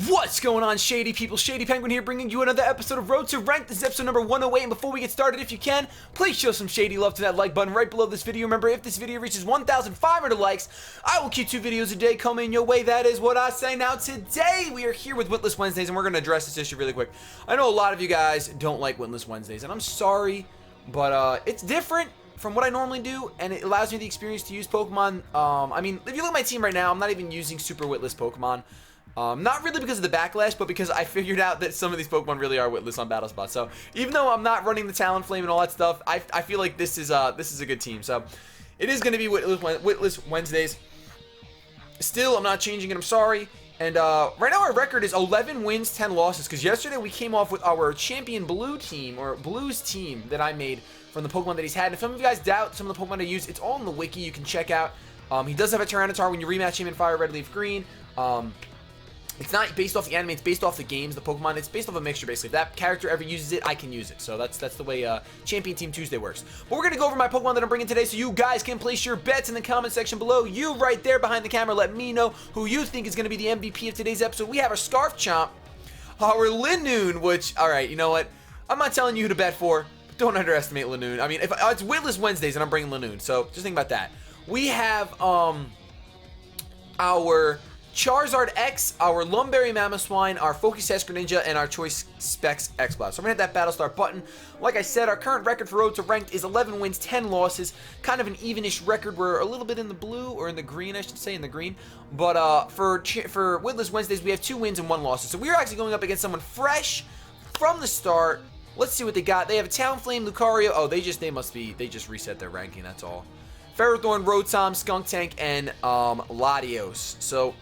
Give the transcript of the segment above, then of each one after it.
What's going on, Shady people? ShadyPenguinn here, bringing you another episode of Road to Rank. This is episode number 108, and before we get started, if you can, please show some shady love to that like button right below this video. Remember, if this video reaches 1,500 likes, I will keep 2 videos a day coming your way. That is what I say. Now, today, we are here with Witless Wednesdays, and we're going to address this issue really quick. I know a lot of you guys don't like Witless Wednesdays, and I'm sorry, but it's different from what I normally do, and it allows me the experience to use Pokemon. I mean, if you look at my team right now, I'm not even using super Witless Pokemon. Not really because of the backlash, but because I figured out that some of these Pokemon really are Witless on Battle Spot. So even though I'm not running the Talonflame and all that stuff, I feel like this is a good team. So it is going to be Witless Wednesdays. Still, I'm not changing it. I'm sorry. And right now our record is 11 wins, 10 losses. Because yesterday we came off with our champion blue team, or Blues team that I made from the Pokemon that he's had. And if some of you guys doubt some of the Pokemon I use, it's all in the wiki. You can check out. He does have a Tyranitar when you rematch him in Fire Red Leaf Green. It's not based off the anime, it's based off the games, the Pokemon. It's based off a mixture, basically. If that character ever uses it, I can use it. So that's the way Champion Team Tuesday works. But we're going to go over my Pokemon that I'm bringing today so you guys can place your bets in the comment section below. You right there behind the camera, let me know who you think is going to be the MVP of today's episode. We have our Scarf Chomp, our Linoon, which, alright, you know what? I'm not telling you who to bet for, but don't underestimate Linoon. I mean, if it's Witless Wednesdays and I'm bringing Linoon, so just think about that. We have our Charizard X, our Lumberry Mamoswine, our Focus Sash Greninja, and our Choice Specs X-Blast. So I'm going to hit that Battle Start button. Like I said, our current record for Road to Ranked is 11 wins, 10 losses. Kind of an evenish record. We're a little bit in the blue, or in the green, I should say, in the green. But for Witless Wednesdays, we have 2 wins and 1 loss. So we're actually going up against someone fresh from the start. Let's see what they got. They have a Talonflame, Lucario. Oh, they just reset their ranking, that's all. Ferrothorn, Rotom, Skuntank, and Latios. So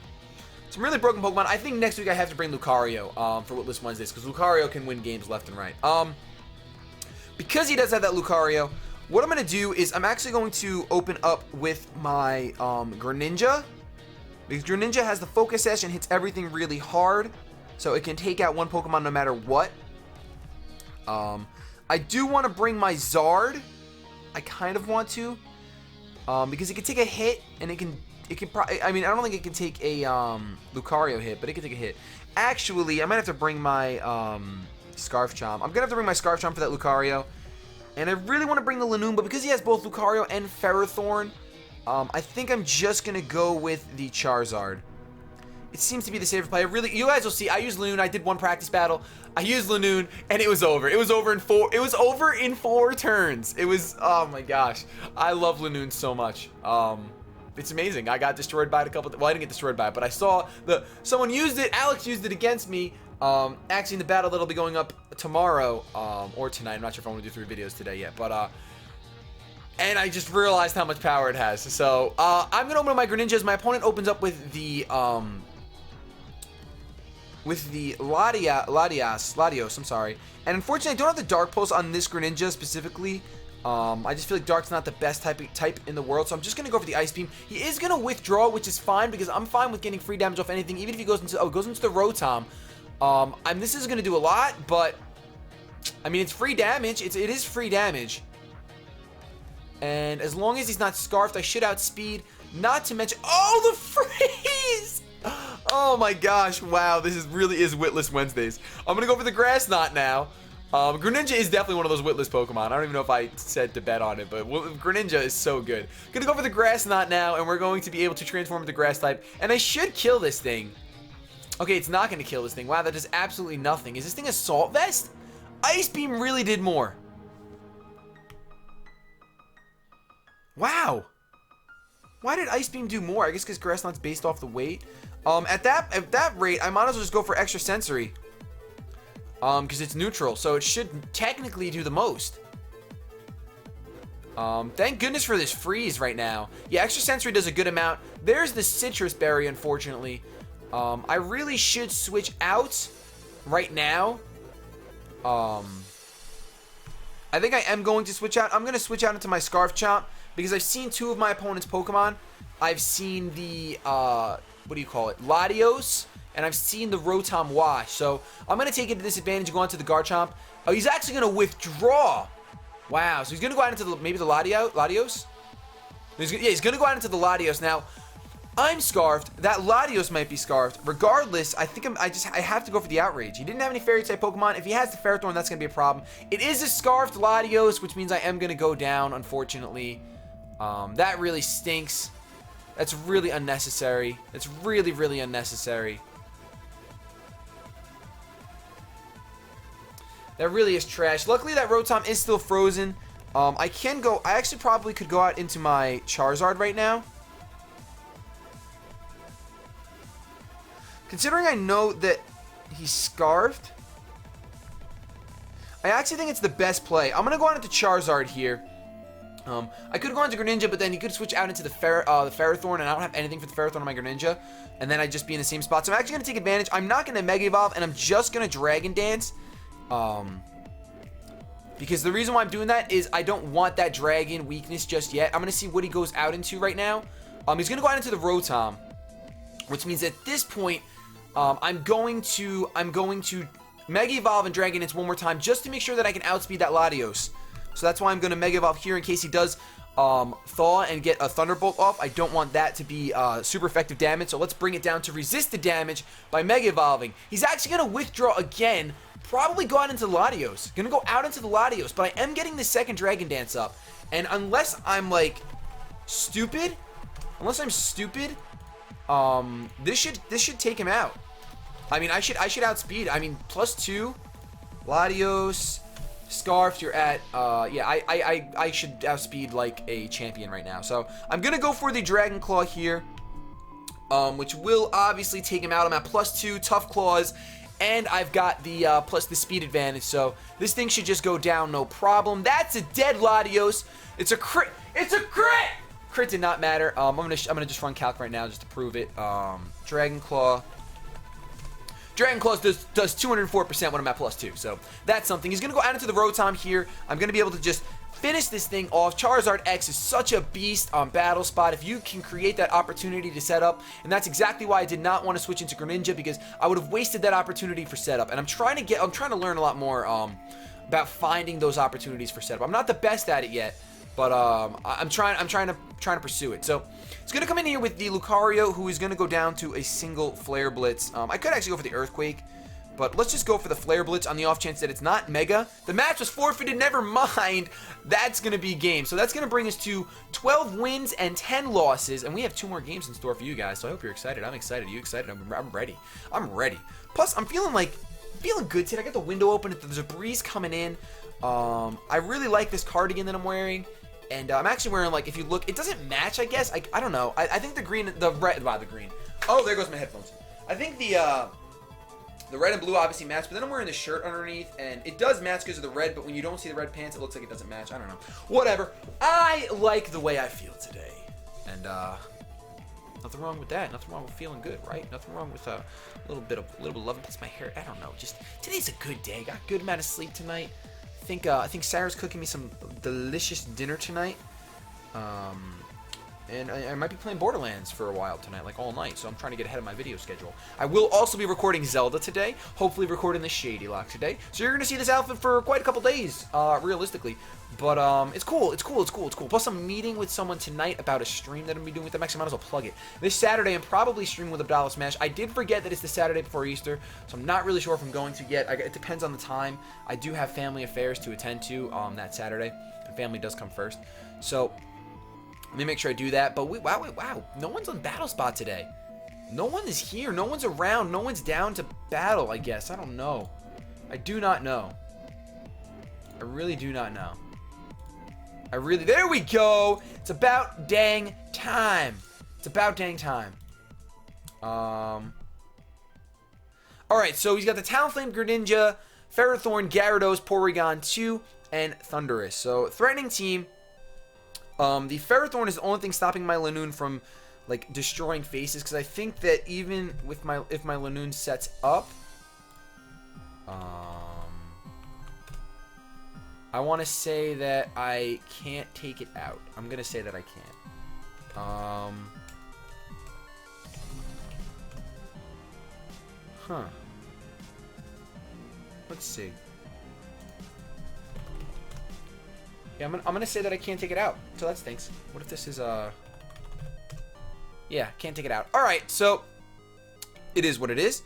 some really broken Pokemon. I think next week I have to bring Lucario for Witless Wednesdays, because Lucario can win games left and right. Because he does have that Lucario, what I'm going to do is I'm actually going to open up with my Greninja, because Greninja has the Focus Sash and hits everything really hard, so it can take out one Pokemon no matter what. I do want to bring my Zard. I kind of want to, because it can take a hit, and it can probably, I mean, I don't think it can take a Lucario hit, but it can take a hit. Actually, I might have to bring my Scarf Chomp. I'm going to have to bring my Scarf Chomp for that Lucario. And I really want to bring the Linoon, but because he has both Lucario and Ferrothorn, I think I'm just going to go with the Charizard. It seems to be the safer play. You guys will see, I used Linoon. I did one practice battle. I used Linoon, and it was over. It was over in 4 turns. It was, oh my gosh. I love Linoon so much. It's amazing. I got destroyed by it a couple. Well, I didn't get destroyed by it, but I saw someone used it. Alex used it against me. Actually, in the battle that'll be going up tomorrow or tonight. I'm not sure if I want to do 3 videos today yet, but and I just realized how much power it has. So I'm gonna open up my Greninja as my opponent opens up with the Latios. I'm sorry, and unfortunately, I don't have the Dark Pulse on this Greninja specifically. I just feel like Dark's not the best type in the world, so I'm just going to go for the Ice Beam. He is going to withdraw, which is fine, because I'm fine with getting free damage off anything, even if he goes into, goes into the Rotom. This is going to do a lot, but, I mean, it's free damage. It is free damage. And as long as he's not Scarfed, I should outspeed, not to mention, oh, the freeze! Oh my gosh, wow, this really is Witless Wednesdays. I'm going to go for the Grass Knot now. Greninja is definitely one of those Witless Pokemon. I don't even know if I said to bet on it, but Greninja is so good. Gonna go for the Grass Knot now, and we're going to be able to transform into Grass type, and I should kill this thing. Okay, it's not gonna kill this thing. Wow, that does absolutely nothing. Is this thing Assault Vest? Ice Beam really did more. Wow. Why did Ice Beam do more? I guess because Grass Knot's based off the weight. At that rate, I might as well just go for Extra Sensory. Because it's neutral, so it should technically do the most. Thank goodness for this freeze right now. Yeah, Extra Sensory does a good amount. There's the Citrus Berry, unfortunately. I really should switch out right now. I think I am going to switch out. I'm going to switch out into my Scarf Chomp, because I've seen 2 of my opponent's Pokemon. I've seen the, what do you call it, Latios, and I've seen the Rotom Wash, so I'm going to take it to disadvantage and go on to the Garchomp. Oh, he's actually going to withdraw. Wow, so he's going to go out into maybe the Latios? He's going to go out into the Latios. Now, I'm scarfed. That Latios might be scarfed. Regardless, I think I have to go for the outrage. He didn't have any fairy type Pokemon. If he has the Ferrothorn, that's gonna be a problem. It is a scarfed Latios, which means I am gonna go down, unfortunately. That really stinks. That's really unnecessary. It's really, really unnecessary. That really is trash. Luckily, that Rotom is still frozen. I actually probably could go out into my Charizard right now. Considering I know that he's scarfed, I actually think it's the best play. I'm gonna go on into Charizard here. I could go on to Greninja, but then he could switch out into the Ferrothorn, and I don't have anything for the Ferrothorn on my Greninja, and then I'd just be in the same spot. So I'm actually gonna take advantage. I'm not gonna Mega Evolve, and I'm just gonna Dragon Dance. Because the reason why I'm doing that is I don't want that Dragon weakness just yet. I'm gonna see what he goes out into right now. He's gonna go out into the Rotom, which means at this point, I'm going to Mega Evolve and Dragon Dance one more time just to make sure that I can outspeed that Latios. So that's why I'm going to Mega Evolve here in case he does Thaw and get a Thunderbolt off. I don't want that to be super effective damage, so let's bring it down to resist the damage by Mega Evolving. He's actually going to withdraw again, probably go out into the Latios. Going to go out into the Latios, but I am getting the second Dragon Dance up. And unless I'm, like, stupid, this should take him out. I mean, I should outspeed. I mean, +2, Latios, Scarfed, you're at, yeah, I should outspeed like a champion right now. So I'm gonna go for the Dragon Claw here, which will obviously take him out. I'm at +2, Tough Claws, and I've got the plus the speed advantage. So this thing should just go down, no problem. That's a dead Latios. It's a crit. It's a crit. Crit did not matter. I'm gonna just run calc right now just to prove it. Dragon Claw. Dragon Claw does 204% when I'm at +2, so that's something. He's going to go out into the Rotom here. I'm going to be able to just finish this thing off. Charizard X is such a beast on Battle Spot. If you can create that opportunity to set up, and that's exactly why I did not want to switch into Greninja, because I would have wasted that opportunity for setup. And I'm trying to learn a lot more about finding those opportunities for setup. I'm not the best at it yet, but I'm trying to pursue it. So it's gonna come in here with the Lucario, who is gonna go down to a single Flare Blitz. I could actually go for the Earthquake, but let's just go for the Flare Blitz on the off chance that it's not Mega. The match was forfeited. Never mind. That's gonna be game. So that's gonna bring us to 12 wins and 10 losses, and we have 2 more games in store for you guys. So I hope you're excited. I'm excited. Are you excited? I'm ready. I'm ready. Plus, I'm feeling good today. I got the window open. There's a breeze coming in. I really like this cardigan that I'm wearing. And I'm actually wearing, like, if you look, it doesn't match, I guess. I don't know. I think the green, the red, wow, the green. Oh, there goes my headphones. I think the red and blue obviously match, but then I'm wearing the shirt underneath, and it does match because of the red, but when you don't see the red pants, it looks like it doesn't match. I don't know. Whatever. I like the way I feel today. And, nothing wrong with that. Nothing wrong with feeling good, right? Nothing wrong with a little bit of love. Plus my hair, I don't know. Just, today's a good day. Got a good amount of sleep tonight. I think Sarah's cooking me some delicious dinner tonight, and I might be playing Borderlands for a while tonight, like all night, so I'm trying to get ahead of my video schedule. I will also be recording Zelda today, hopefully recording the Shady Lock today, so you're going to see this outfit for quite a couple days, realistically, but it's cool. Plus I'm meeting with someone tonight about a stream that I'm going to be doing with them. Actually, I might as well plug it. This Saturday, I'm probably streaming with Abdallah Smash. I did forget that it's the Saturday before Easter, so I'm not really sure if I'm going to yet. It depends on the time. I do have family affairs to attend to that Saturday, and family does come first, so let me make sure I do that. But wow, no one's on Battle Spot today. No one is here. No one's around. No one's down to battle, I guess. I don't know. I do not know. I really do not know. There we go. It's about dang time. Alright, so he's got the Talonflame, Greninja, Ferrothorn, Gyarados, Porygon 2, and Thundurus. So, threatening team. The Ferrothorn is the only thing stopping my Lanoon from, like, destroying faces, because I think that even with if my Lanoon sets up, I want to say that I can't take it out. I'm gonna say that I can't. Let's see. Yeah, I'm gonna say that I can't take it out. So that stinks. What if this is Yeah, can't take it out. Alright, so it is what it is.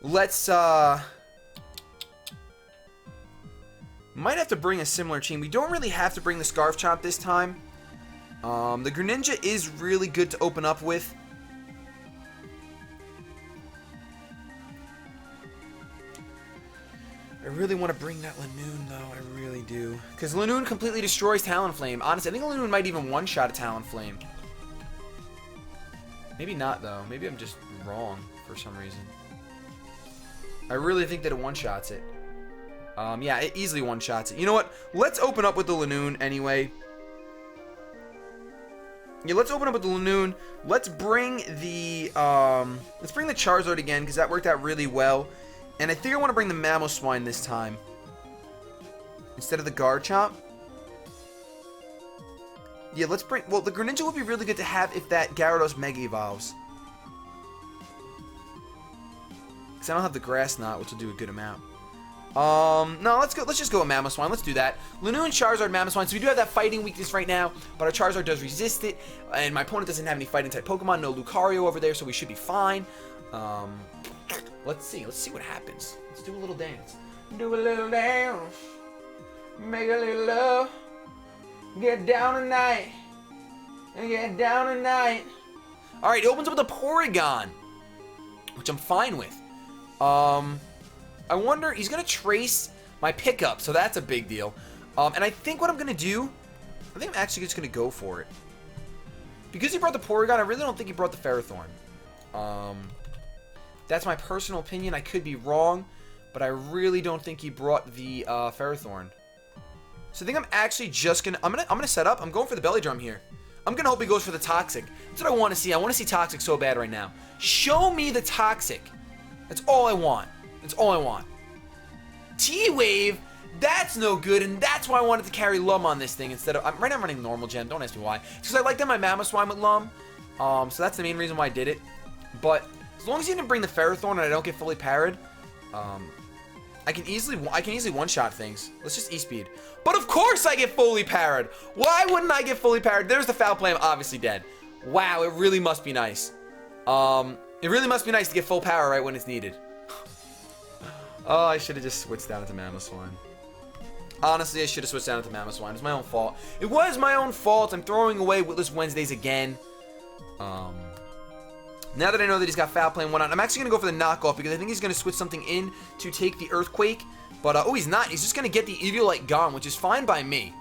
Let's, might have to bring a similar team. We don't really have to bring the Scarf Chomp this time. The Greninja is really good to open up with. I really want to bring that Lanoon, though. I really do. Because Lanoon completely destroys Talonflame. Honestly, I think Lanoon might even one-shot a Talonflame. Maybe not, though. Maybe I'm just wrong for some reason. I really think that it one-shots it. Yeah, it easily one-shots it. You know what? Let's open up with the Lanoon anyway. Yeah, let's open up with the Lanoon. Let's bring the Charizard again, because that worked out really well. And I think I want to bring the Mamoswine this time, instead of the Garchomp. Yeah, let's bring... Well, the Greninja would be really good to have if that Gyarados Mega Evolves. Because I don't have the Grass Knot, which will do a good amount. No, let's just go with Mamoswine. Let's do that. Lanoon, Charizard, Mamoswine. So we do have that fighting weakness right now, but our Charizard does resist it. And my opponent doesn't have any fighting type Pokemon. No Lucario over there, so we should be fine. Let's see what happens. Let's do a little dance. Do a little dance. Make a little love. Get down tonight. And get down tonight. Alright, it opens up with a Porygon, which I'm fine with. I wonder, he's going to trace my pickup, so that's a big deal. And I think what I'm going to do, I think I'm actually just going to go for it. Because he brought the Porygon, I really don't think he brought the Ferrothorn. That's my personal opinion. I could be wrong, but I really don't think he brought the Ferrothorn. So I think I'm actually just gonna I'm gonna set up. I'm going for the Belly Drum here. I'm gonna hope he goes for the Toxic. That's what I want to see. I want to see Toxic so bad right now. Show me the Toxic. That's all I want. That's all I want. T-Wave. That's no good, and that's why I wanted to carry Lum on this thing instead of... right now I'm running normal gen. Don't ask me why. It's because I like that my Mamoswine with Lum. So that's the main reason why I did it. But as long as he didn't bring the Ferrothorn and I don't get fully parried, I can easily one-shot things. Let's just E-Speed. But of course I get fully parried. Why wouldn't I get fully parried? There's the Foul Play. I'm obviously dead. Wow, it really must be nice. It really must be nice to get full power right when it's needed. Oh, I should have just switched down into Mamoswine. Honestly, I should have switched down into Mamoswine. It was my own fault. It was my own fault. I'm throwing away Witless Wednesdays again. Now that I know that he's got Foul Play and whatnot, I'm actually going to go for the knockoff because I think he's going to switch something in to take the Earthquake. But, oh, he's not. He's just going to get the Eviolite gone, which is fine by me.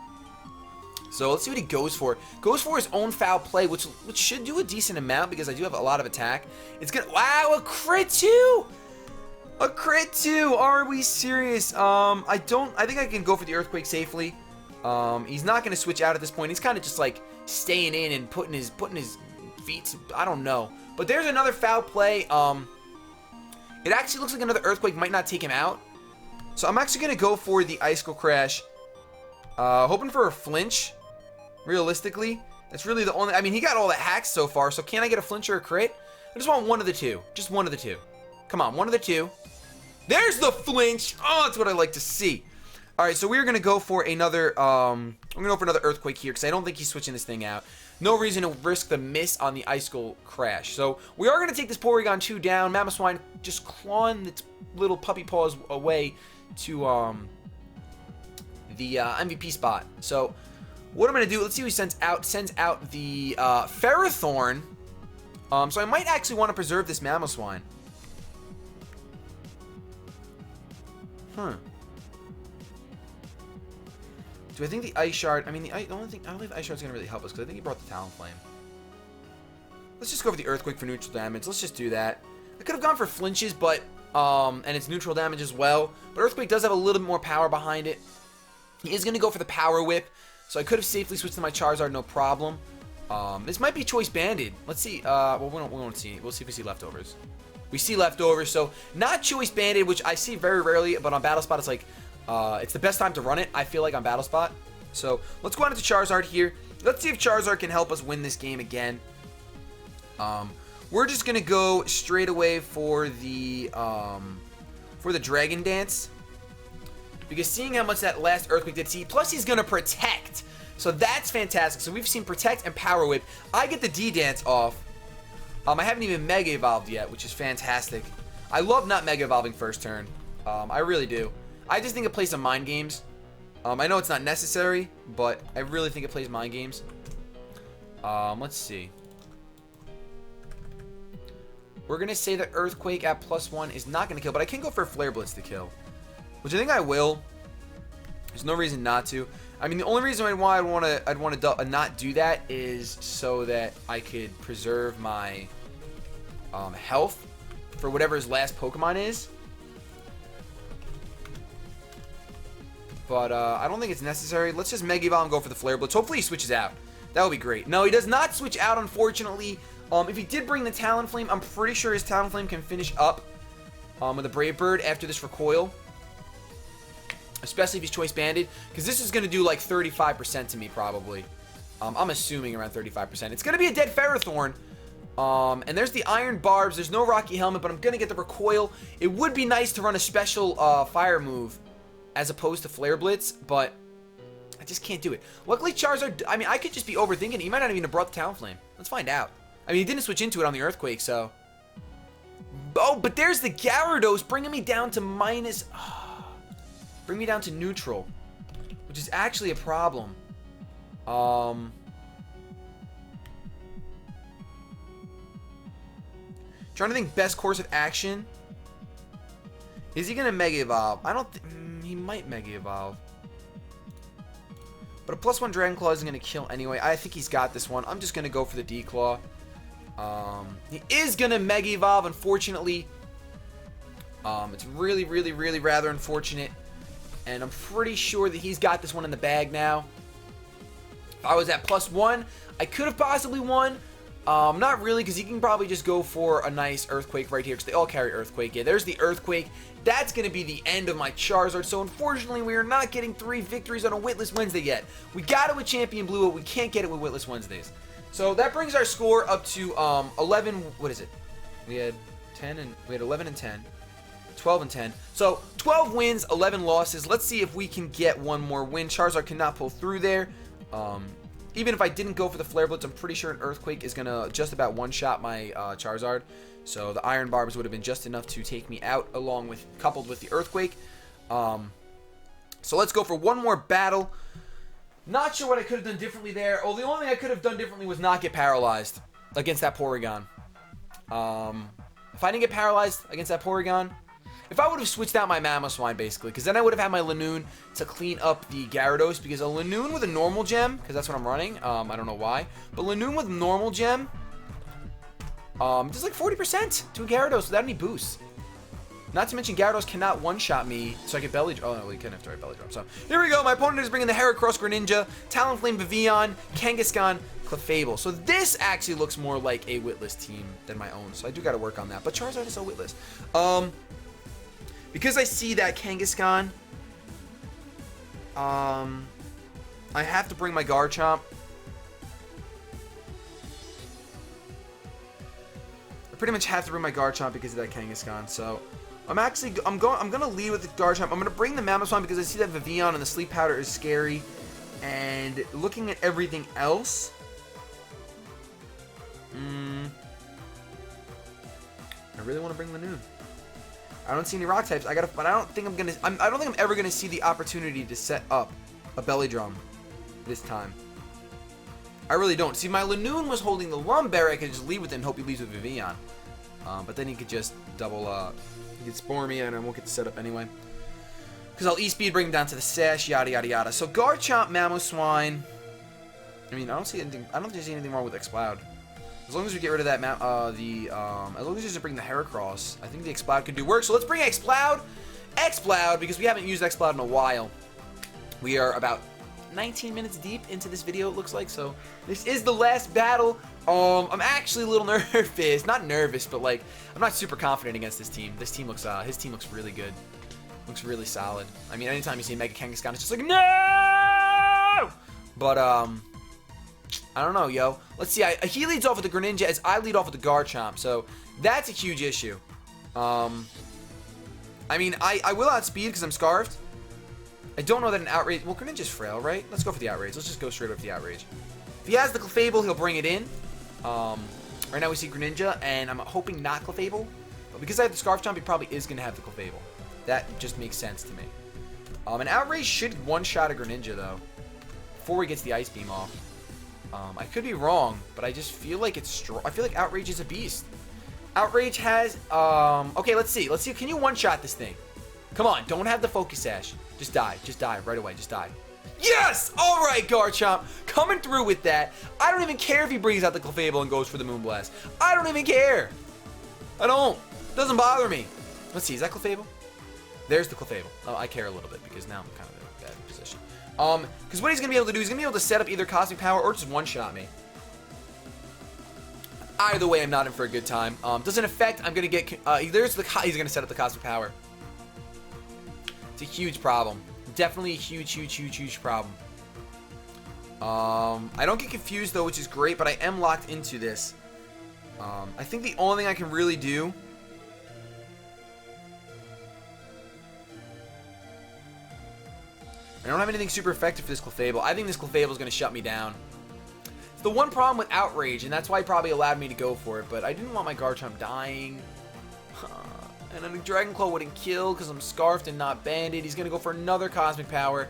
So, let's see what he goes for. Goes for his own Foul Play, which should do a decent amount because I do have a lot of attack. It's going to... Wow, a crit too! A crit too! Are we serious? I think I can go for the Earthquake safely. He's not going to switch out at this point. He's kind of just, like, staying in and putting his feet... I don't know. But there's another Foul Play. It actually looks like another Earthquake might not take him out. So I'm actually going to go for the Icicle Crash. Hoping for a flinch. Realistically. That's really the only... I mean, he got all the hacks so far. So can I get a flinch or a crit? I just want one of the two. Just one of the two. Come on, one of the two. There's the flinch. Oh, that's what I like to see. Alright, so we're going to go for another... I'm going to go for another Earthquake here because I don't think he's switching this thing out. No reason to risk the miss on the Icicle Crash. So, we are going to take this Porygon 2 down. Mamoswine just clawing its little puppy paws away to the MVP spot. So, what I'm going to do, let's see who he sends out. Sends out the Ferrothorn. So, I might actually want to preserve this Mamoswine. Do I think the Ice Shard... I mean, I don't think Ice Shard's going to really help us, because I think he brought the Talonflame. Let's just go for the Earthquake for neutral damage. Let's just do that. I could have gone for flinches, but... and it's neutral damage as well. But Earthquake does have a little bit more power behind it. He is going to go for the Power Whip, so I could have safely switched to my Charizard, no problem. This might be Choice Banded. Let's see. Well, we won't see. We'll see if we see leftovers. We see leftovers, so not Choice Banded, which I see very rarely, but on Battle Spot, it's like... it's the best time to run it, I feel like, on Battle Spot. So, let's go on into Charizard here. Let's see if Charizard can help us win this game again. We're just going to go straight away for the Dragon Dance. Because seeing how much that last Earthquake did see, plus he's going to Protect. So, that's fantastic. So, we've seen Protect and Power Whip. I get the D-Dance off. I haven't even Mega Evolved yet, which is fantastic. I love not Mega Evolving first turn. I really do. I just think it plays some mind games. I know it's not necessary, but I really think it plays mind games. Let's see. We're going to say that Earthquake at +1 is not going to kill, but I can go for Flare Blitz to kill, which I think I will. There's no reason not to. I mean, the only reason why I'd want to not do that is so that I could preserve my health for whatever his last Pokemon is. But I don't think it's necessary. Let's just Mega Evolve and go for the Flare Blitz. Hopefully he switches out. That would be great. No, he does not switch out, unfortunately. If he did bring the Talonflame, I'm pretty sure his Talonflame can finish up with a Brave Bird after this Recoil. Especially if he's Choice Banded. Because this is going to do like 35% to me, probably. I'm assuming around 35%. It's going to be a dead Ferrothorn. And there's the Iron Barbs. There's no Rocky Helmet, but I'm going to get the Recoil. It would be nice to run a special fire move as opposed to Flare Blitz, but I just can't do it. Luckily, Charizard, I mean, I could just be overthinking it. He might not even have brought the Talonflame. Let's find out. I mean, he didn't switch into it on the Earthquake, so. Oh, but there's the Gyarados bringing me down to minus. Bring me down to neutral, which is actually a problem. Trying to think best course of action. Is he going to Mega Evolve? I don't think. He might Mega Evolve. But a +1 Dragon Claw isn't going to kill anyway. I think he's got this one. I'm just going to go for the D-Claw. He is going to Mega Evolve, unfortunately. It's really, really, really rather unfortunate. And I'm pretty sure that he's got this one in the bag now. If I was at +1, I could have possibly won. Not really, because he can probably just go for a nice Earthquake right here, because they all carry Earthquake. Yeah, there's the Earthquake. That's going to be the end of my Charizard. So, unfortunately, we are not getting 3 victories on a Witless Wednesday yet. We got it with Champion Blue, but we can't get it with Witless Wednesdays. So, that brings our score up to 11. What is it? We had 11 and 10. 12 and 10. So, 12 wins, 11 losses. Let's see if we can get one more win. Charizard cannot pull through there. Even if I didn't go for the Flare Blitz, I'm pretty sure an Earthquake is going to just about one-shot my Charizard. So the Iron Barbs would have been just enough to take me out, coupled with the Earthquake. So let's go for one more battle. Not sure what I could have done differently there. Oh, the only thing I could have done differently was not get paralyzed against that Porygon. If I didn't get paralyzed against that Porygon, if I would have switched out my Mamoswine, basically, because then I would have had my Lanoon to clean up the Gyarados, because a Lanoon with a normal gem, because that's what I'm running, I don't know why, but Lanoon with normal gem, does like 40% to a Gyarados without any boosts. Not to mention, Gyarados cannot one-shot me, so I get Belly Drop. Oh, no, he couldn't have to Belly Drop. So, here we go. My opponent is bringing the Heracross Greninja, Talonflame Vivillon, Kangaskhan, Clefable. So, this actually looks more like a Witless team than my own, so I do got to work on that. But Charizard is so Witless. Because I see that Kangaskhan, I have to bring my Garchomp. I pretty much have to bring my Garchomp because of that Kangaskhan. So I'm gonna lead with the Garchomp. I'm gonna bring the Mamoswine because I see that Vivillon and the Sleep Powder is scary. And looking at everything else, I really want to bring Lanoon. I don't see any rock types. But I don't think I'm ever gonna see the opportunity to set up a Belly Drum this time. I really don't. See, my Lanoon was holding the Lumberry. I could just leave with it and hope he leaves with Vivillon. But then he could just double. He could Spore me, and I won't get to set up anyway. Because I'll E-Speed, bring him down to the Sash, yada yada yada. So Garchomp, Mamoswine. I mean, I don't see anything. I don't see anything wrong with Exploud. As long as we get rid of that, as long as we just bring the Heracross, I think the Exploud could do work. So let's bring Exploud, because we haven't used Exploud in a while. We are about 19 minutes deep into this video, it looks like. So this is the last battle. I'm actually a little nervous. Not nervous, but like I'm not super confident against this team. This team looks, his team looks really good. Looks really solid. I mean, anytime you see Mega Kangaskhan, it's just like no. But I don't know, yo. Let's see. He leads off with the Greninja as I lead off with the Garchomp. So that's a huge issue. I mean, I will outspeed because I'm Scarfed. I don't know that an Outrage... Well, Greninja's frail, right? Let's go for the Outrage. Let's just go straight up for the Outrage. If he has the Clefable, he'll bring it in. Right now we see Greninja, and I'm hoping not Clefable. But because I have the Scarf Jump, he probably is going to have the Clefable. That just makes sense to me. An Outrage should one-shot a Greninja, though, before he gets the Ice Beam off. I could be wrong, but I just feel like it's strong. I feel like Outrage is a beast. Outrage has, okay, let's see. Let's see. Can you one-shot this thing? Come on, don't have the Focus Sash. Just die. Just die right away. Just die. Yes! All right, Garchomp. Coming through with that. I don't even care if he brings out the Clefable and goes for the Moonblast. I don't even care. I don't. Doesn't bother me. Let's see. Is that Clefable? There's the Clefable. Oh, I care a little bit because now I'm kind of in a bad position. Because what he's going to be able to do, he's going to be able to set up either Cosmic Power or just one-shot me. Either way, I'm not in for a good time. Doesn't affect. I'm going to get... he's going to set up the Cosmic Power. It's a huge problem. Definitely a huge problem. I don't get confused, though, which is great, but I am locked into this. I think the only thing I can really do... I don't have anything super effective for this Clefable. I think this Clefable is going to shut me down. It's the one problem with Outrage, and that's why he probably allowed me to go for it, but I didn't want my Garchomp dying. And then the Dragon Claw wouldn't kill because I'm Scarfed and not Banded. He's going to go for another Cosmic Power.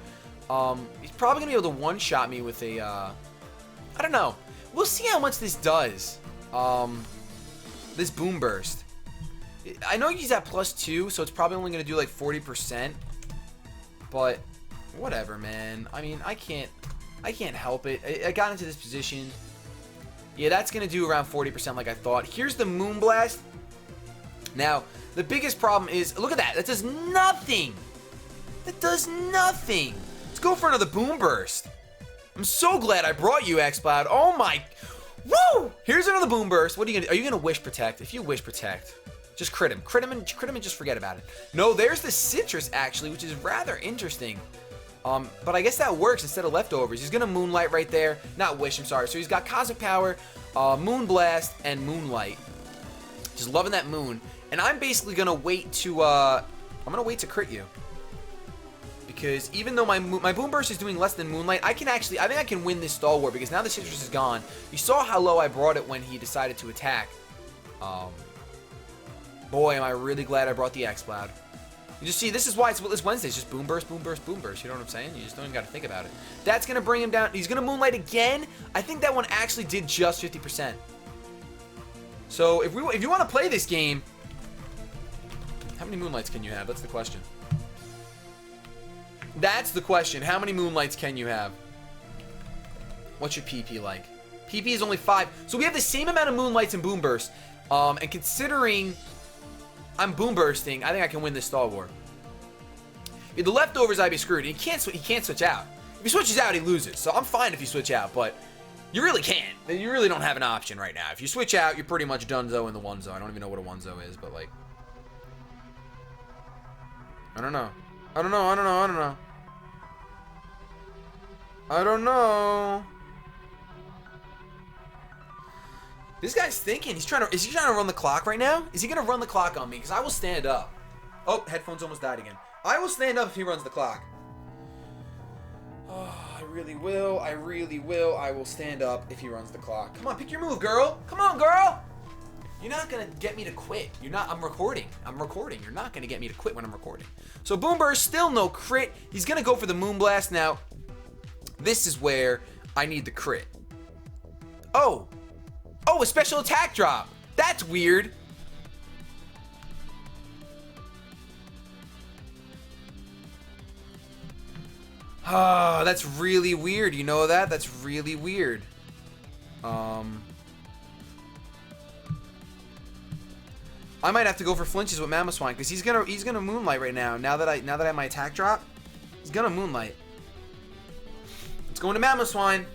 He's probably going to be able to one-shot me with a, I don't know. We'll see how much this does. This Boom Burst. I know he's at +2, so it's probably only going to do like 40%. But... whatever, man. I mean, I can't help it. I got into this position. Yeah, that's going to do around 40% like I thought. Here's the Moonblast. Now, the biggest problem is, look at that. That does nothing. That does nothing. Let's go for another Boom Burst. I'm so glad I brought you, X-Cloud. Oh my. Woo! Here's another Boom Burst. What are you going to do? Are you going to Wish Protect? If you Wish Protect, just crit him. Crit him and just forget about it. No, there's the Citrus, actually, which is rather interesting. But I guess that works instead of Leftovers. He's going to Moonlight right there. Not Wish, I'm sorry. So he's got Cosmic Power, Moonblast, and Moonlight. Just loving that Moon. And I'm basically going to wait to, I'm going to wait to crit you. Because even though my Boom Burst is doing less than Moonlight, I think I can win this Stall War because now the Citrus is gone. You saw how low I brought it when he decided to attack. Boy, am I really glad I brought the X-Cloud. You just see, this is why it's Witless Wednesday. It's just Boom Burst, Boom Burst, Boom Burst. You know what I'm saying? You just don't even got to think about it. That's going to bring him down. He's going to Moonlight again. I think that one actually did just 50%. So if you want to play this game, how many Moonlights can you have? That's the question. That's the question. How many Moonlights can you have? What's your PP like? PP is only 5. So we have the same amount of Moonlights and Boom Burst. And considering I'm Boom Bursting, I think I can win this Stall War. If the Leftovers, I'd be screwed. He can't switch out. If he switches out, he loses. So I'm fine if you switch out, but you really can't. You really don't have an option right now. If you switch out, you're pretty much donezo in the 1-zo. I don't even know what a 1-zo is, but like... I don't know. I don't know. This guy's thinking. Is he trying to run the clock right now? Is he going to run the clock on me? Because I will stand up. Oh, headphones almost died again. I will stand up if he runs the clock. Oh, I really will. I will stand up if he runs the clock. Come on, pick your move, girl. Come on, girl. You're not going to get me to quit. I'm recording. You're not going to get me to quit when I'm recording. So Boom Burst, still no crit. He's going to go for the Moonblast. Now, this is where I need the crit. Oh, a special attack drop. That's weird. Ah, that's really weird. You know that? That's really weird. I might have to go for flinches with Mamoswine because he's gonna Moonlight right now. Now that I have my attack drop, he's gonna Moonlight. Let's go into Mamoswine.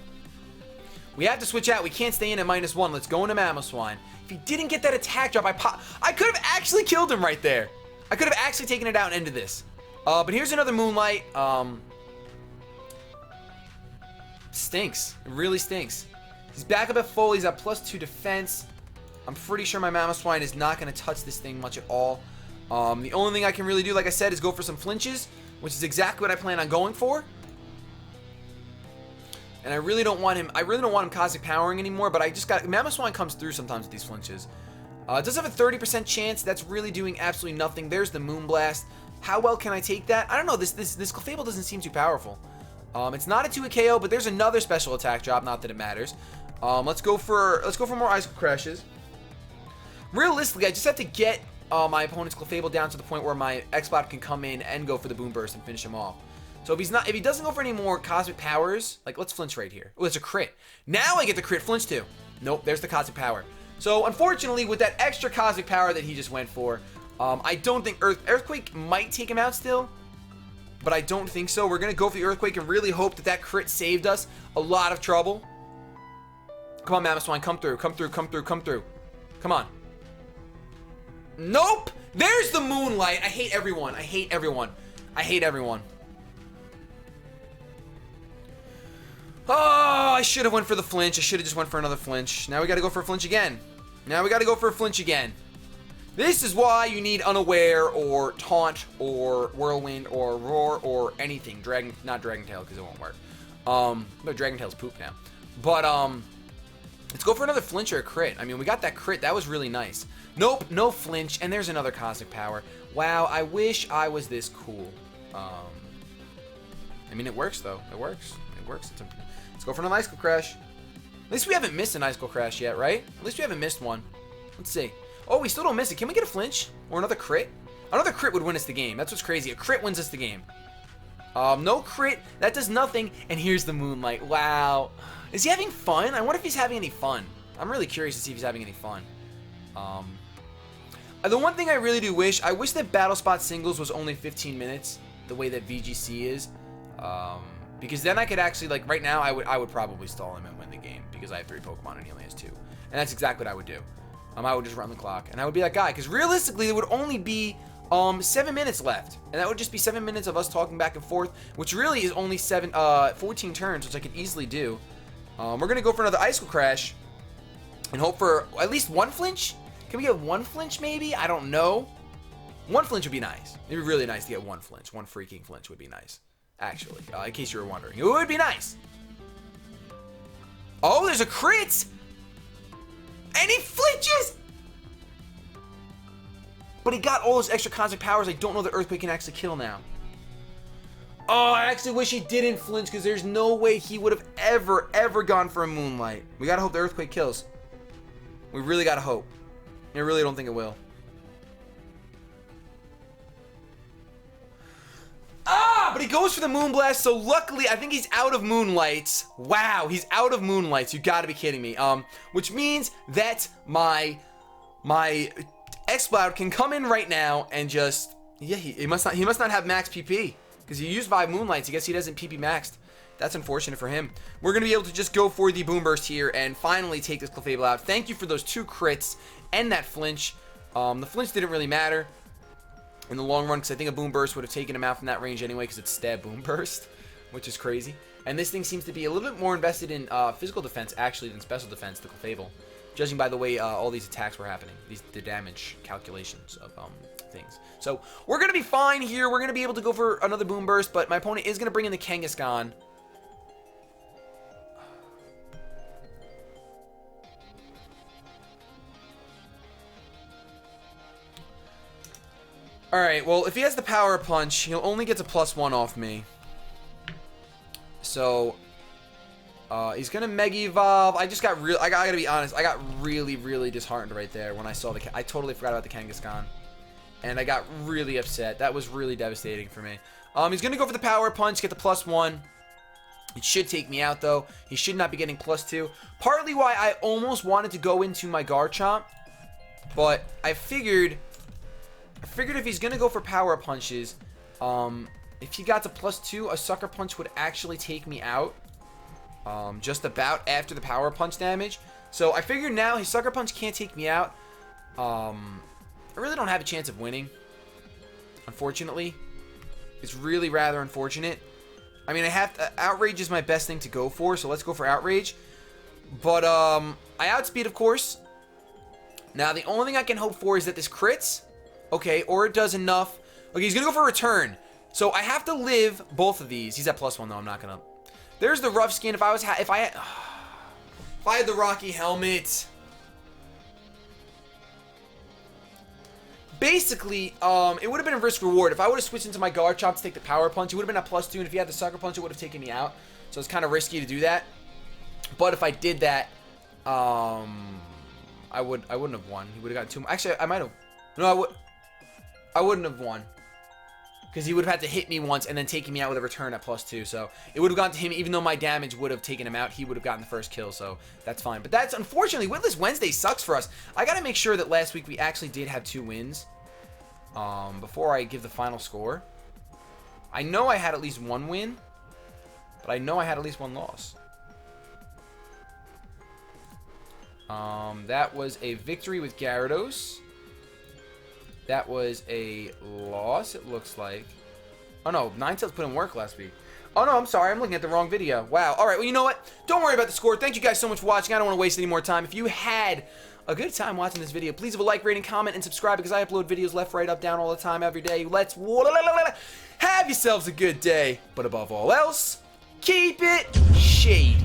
We have to switch out. We can't stay in at -1. Let's go into Mamoswine. If he didn't get that attack drop, I could have actually killed him right there. I could have actually taken it out and ended this. But here's another Moonlight. Stinks. It really stinks. He's back up at full. He's at +2 defense. I'm pretty sure my Mamoswine is not going to touch this thing much at all. The only thing I can really do, like I said, is go for some flinches, which is exactly what I plan on going for. And I really don't want him Cosmic Powering anymore, but I just got... Mamoswine comes through sometimes with these flinches. It does have a 30% chance. That's really doing absolutely nothing. There's the Moonblast. How well can I take that? I don't know. This Clefable doesn't seem too powerful. It's not a 2-hit KO, but there's another special attack drop. Not that it matters. Let's go for more Icicle Crashes. Realistically, I just have to get my opponent's Clefable down to the point where my X-Cloud can come in and go for the Boom Burst and finish him off. So if he doesn't go for any more Cosmic Powers, like let's flinch right here. Oh, it's a crit. Now I get the crit flinch too. Nope, there's the Cosmic Power. So unfortunately, with that extra Cosmic Power that he just went for, I don't think Earthquake might take him out still, but I don't think so. We're gonna go for the Earthquake and really hope that that crit saved us a lot of trouble. Come on, Mamoswine, come through, come through, come through, come through. Come on. Nope! There's the Moonlight. I hate everyone. I hate everyone. I hate everyone. Oh, I should have went for the flinch. I should have just went for another flinch. Now we got to go for a flinch again. Now we got to go for a flinch again. This is why you need Unaware or Taunt or Whirlwind or Roar or anything. Not Dragon Tail because it won't work. No, Dragon Tail's poop now. But, let's go for another flinch or a crit. I mean, we got that crit. That was really nice. Nope, no flinch. And there's another Cosmic Power. Wow, I wish I was this cool. I mean, it works, though. It works. It works. Let's go for an Icicle Crash. At least we haven't missed an Icicle Crash yet, right? At least we haven't missed one. Let's see. Oh, we still don't miss it. Can we get a flinch? Or another crit? Another crit would win us the game. That's what's crazy. A crit wins us the game. No crit. That does nothing. And here's the Moonlight. Wow. Is he having fun? I wonder if he's having any fun. I'm really curious to see if he's having any fun. The one thing I really do wish, I wish that Battle Spot Singles was only 15 minutes, the way that VGC is. Because then I could actually, like, right now, I would probably stall him and win the game, because I have 3 Pokemon and he only has 2. And that's exactly what I would do. I would just run the clock, and I would be that guy, because realistically, there would only be 7 minutes left, and that would just be 7 minutes of us talking back and forth, which really is only 14 turns, which I could easily do. We're gonna go for another Icicle Crash, and hope for at least one flinch. Can we get one flinch, maybe? I don't know. One flinch would be nice. It'd be really nice to get one flinch. One freaking flinch would be nice. Actually, in case you were wondering. It would be nice. Oh, there's a crit! And he flinches! But he got all those extra Cosmic Powers. I don't know that Earthquake can actually kill now. Oh, I actually wish he didn't flinch, because there's no way he would have ever gone for a Moonlight. We gotta hope the Earthquake kills. We really gotta hope. I really don't think it will. But he goes for the Moonblast, so luckily, I think he's out of Moonlights. Wow, he's out of Moonlights. You gotta be kidding me. Which means that my X-Cloud can come in right now and just... Yeah, he must not have max PP. Because he used 5 Moonlights. I guess he doesn't PP maxed. That's unfortunate for him. We're going to be able to just go for the Boom Burst here and finally take this Clefable out. Thank you for those 2 crits and that flinch. The flinch didn't really matter in the long run, because I think a Boom Burst would have taken him out from that range anyway, because it's stab Boom Burst, which is crazy. And this thing seems to be a little bit more invested in physical defense, actually, than special defense, the Clefable. Judging by the way all these attacks were happening, the damage calculations of things. So we're going to be fine here. We're going to be able to go for another Boom Burst, but my opponent is going to bring in the Kangaskhan. Alright, well, if he has the Power Punch, he'll only get to +1 off me. So, he's gonna Mega Evolve. I gotta be honest, I got really disheartened right there when I saw I totally forgot about the Kangaskhan. And I got really upset. That was really devastating for me. He's gonna go for the Power Punch, get the +1. It should take me out, though. He should not be getting +2. Partly why I almost wanted to go into my Garchomp, but I figured if he's gonna go for Power Punches, if he got to +2, a Sucker Punch would actually take me out. Just about after the Power Punch damage. So I figured now his Sucker Punch can't take me out. I really don't have a chance of winning, unfortunately. It's really rather unfortunate. I mean, Outrage is my best thing to go for, so let's go for Outrage. But I outspeed, of course. Now the only thing I can hope for is that this crits. Okay, or it does enough. Okay, he's gonna go for Return. So I have to live both of these. He's at +1 though, I'm not gonna. There's the rough skin. If I had the Rocky helmet. Basically, it would have been a risk reward. If I would have switched into my guard chop to take the power punch, it would have been a +2, and if he had the sucker punch, it would have taken me out. So it's kind of risky to do that. But if I did that, I wouldn't have won. He would have gotten 2. Actually, I might have. No, I wouldn't have won. Because he would have had to hit me once and then taking me out with a return at +2. So it would have gone to him, even though my damage would have taken him out. He would have gotten the first kill, so that's fine. But that's, unfortunately, Witless Wednesday sucks for us. I got to make sure that last week we actually did have 2 wins before I give the final score. I know I had at least 1 win, but I know I had at least 1 loss. That was a victory with Gyarados. That was a loss, it looks like. Oh, no. Ninetales put in work last week. Oh, no. I'm sorry. I'm looking at the wrong video. Wow. All right. Well, you know what? Don't worry about the score. Thank you guys so much for watching. I don't want to waste any more time. If you had a good time watching this video, please leave a like, rating, comment, and subscribe because I upload videos left, right, up, down all the time, every day. Let's have yourselves a good day. But above all else, keep it shady.